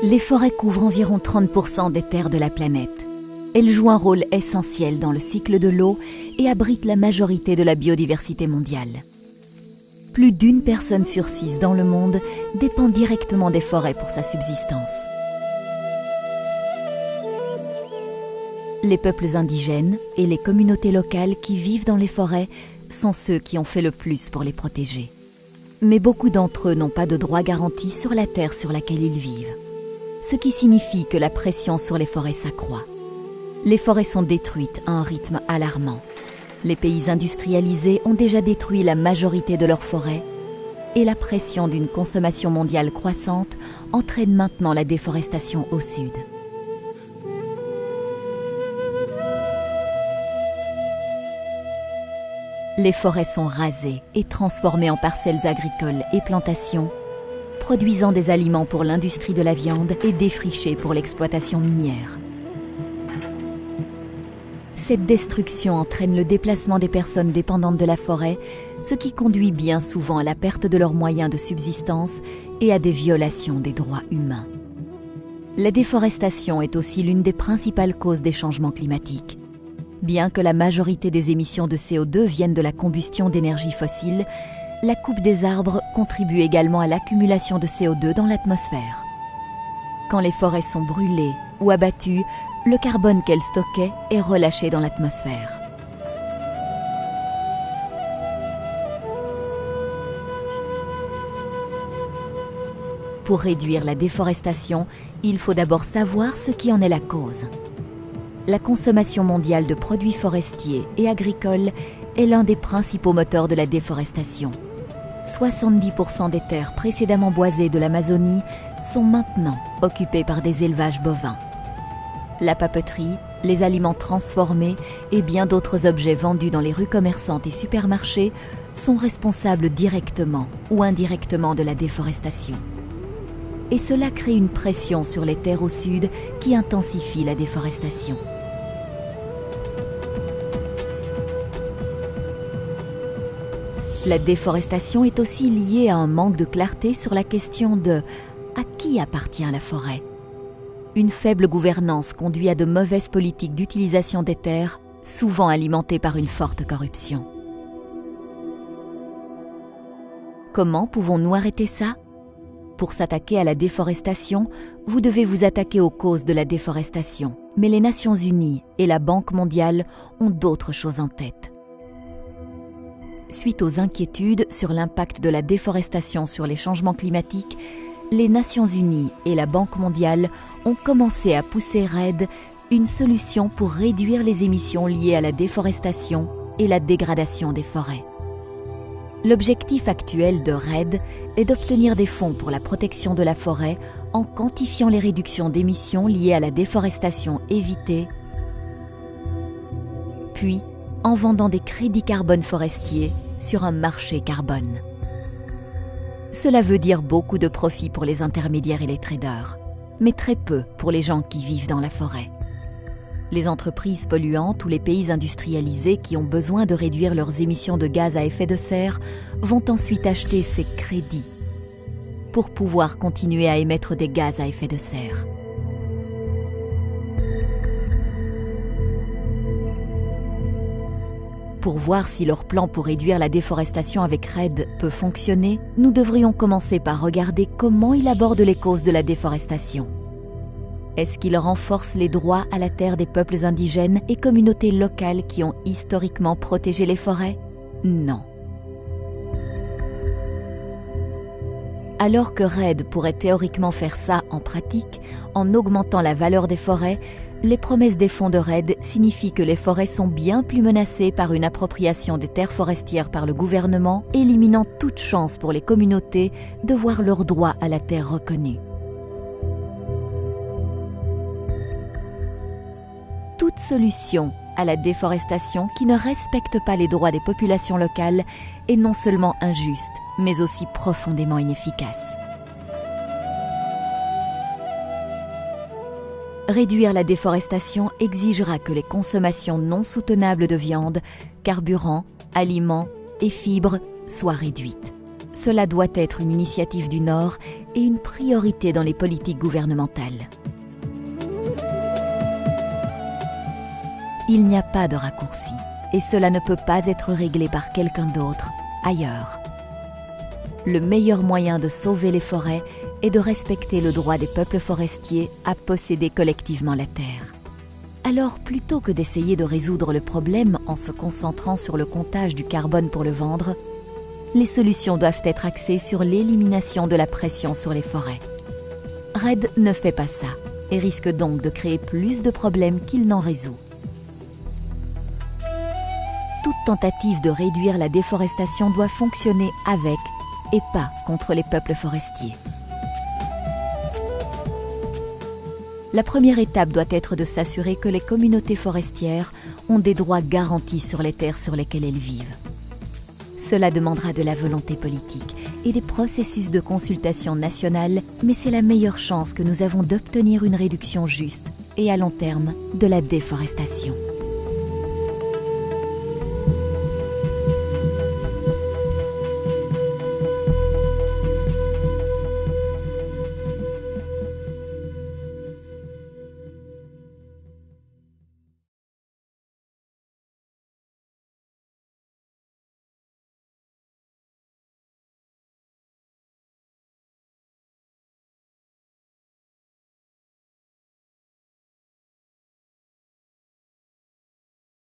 Les forêts couvrent environ 30% des terres de la planète. Elles jouent un rôle essentiel dans le cycle de l'eau et abritent la majorité de la biodiversité mondiale. Plus d'une personne sur 6 dans le monde dépend directement des forêts pour sa subsistance. Les peuples indigènes et les communautés locales qui vivent dans les forêts sont ceux qui ont fait le plus pour les protéger. Mais beaucoup d'entre eux n'ont pas de droits garantis sur la terre sur laquelle ils vivent. Ce qui signifie que la pression sur les forêts s'accroît. Les forêts sont détruites à un rythme alarmant. Les pays industrialisés ont déjà détruit la majorité de leurs forêts et la pression d'une consommation mondiale croissante entraîne maintenant la déforestation au sud. Les forêts sont rasées et transformées en parcelles agricoles et plantations, produisant des aliments pour l'industrie de la viande et défrichées pour l'exploitation minière. Cette destruction entraîne le déplacement des personnes dépendantes de la forêt, ce qui conduit bien souvent à la perte de leurs moyens de subsistance et à des violations des droits humains. La déforestation est aussi l'une des principales causes des changements climatiques. Bien que la majorité des émissions de CO2 viennent de la combustion d'énergie fossile, la coupe des arbres contribue également à l'accumulation de CO2 dans l'atmosphère. Quand les forêts sont brûlées ou abattues, le carbone qu'elles stockaient est relâché dans l'atmosphère. Pour réduire la déforestation, il faut d'abord savoir ce qui en est la cause. La consommation mondiale de produits forestiers et agricoles est l'un des principaux moteurs de la déforestation. 70% des terres précédemment boisées de l'Amazonie sont maintenant occupées par des élevages bovins. La papeterie, les aliments transformés et bien d'autres objets vendus dans les rues commerçantes et supermarchés sont responsables directement ou indirectement de la déforestation. Et cela crée une pression sur les terres au sud qui intensifie la déforestation. La déforestation est aussi liée à un manque de clarté sur la question de « à qui appartient la forêt ?» Une faible gouvernance conduit à de mauvaises politiques d'utilisation des terres, souvent alimentées par une forte corruption. Comment pouvons-nous arrêter ça ? Pour s'attaquer à la déforestation, vous devez vous attaquer aux causes de la déforestation. Mais les Nations Unies et la Banque mondiale ont d'autres choses en tête. Suite aux inquiétudes sur l'impact de la déforestation sur les changements climatiques, les Nations Unies et la Banque mondiale ont commencé à pousser REDD une solution pour réduire les émissions liées à la déforestation et la dégradation des forêts. L'objectif actuel de REDD est d'obtenir des fonds pour la protection de la forêt en quantifiant les réductions d'émissions liées à la déforestation évitée, puis en vendant des crédits carbone forestiers sur un marché carbone. Cela veut dire beaucoup de profit pour les intermédiaires et les traders, mais très peu pour les gens qui vivent dans la forêt. Les entreprises polluantes ou les pays industrialisés qui ont besoin de réduire leurs émissions de gaz à effet de serre vont ensuite acheter ces crédits pour pouvoir continuer à émettre des gaz à effet de serre. Pour voir si leur plan pour réduire la déforestation avec REDD peut fonctionner, nous devrions commencer par regarder comment il aborde les causes de la déforestation. Est-ce qu'il renforce les droits à la terre des peuples indigènes et communautés locales qui ont historiquement protégé les forêts? Non. Alors que REDD pourrait théoriquement faire ça en pratique, en augmentant la valeur des forêts, les promesses des fonds de REDD signifient que les forêts sont bien plus menacées par une appropriation des terres forestières par le gouvernement, éliminant toute chance pour les communautés de voir leurs droits à la terre reconnus. Toute solution à la déforestation qui ne respecte pas les droits des populations locales est non seulement injuste, mais aussi profondément inefficace. Réduire la déforestation exigera que les consommations non soutenables de viande, carburant, aliments et fibres soient réduites. Cela doit être une initiative du Nord et une priorité dans les politiques gouvernementales. Il n'y a pas de raccourci et cela ne peut pas être réglé par quelqu'un d'autre, ailleurs. Le meilleur moyen de sauver les forêts est de respecter le droit des peuples forestiers à posséder collectivement la terre. Alors, plutôt que d'essayer de résoudre le problème en se concentrant sur le comptage du carbone pour le vendre, les solutions doivent être axées sur l'élimination de la pression sur les forêts. REDD ne fait pas ça et risque donc de créer plus de problèmes qu'il n'en résout. Toute tentative de réduire la déforestation doit fonctionner avec et pas contre les peuples forestiers. La première étape doit être de s'assurer que les communautés forestières ont des droits garantis sur les terres sur lesquelles elles vivent. Cela demandera de la volonté politique et des processus de consultation nationale, mais c'est la meilleure chance que nous avons d'obtenir une réduction juste et à long terme de la déforestation.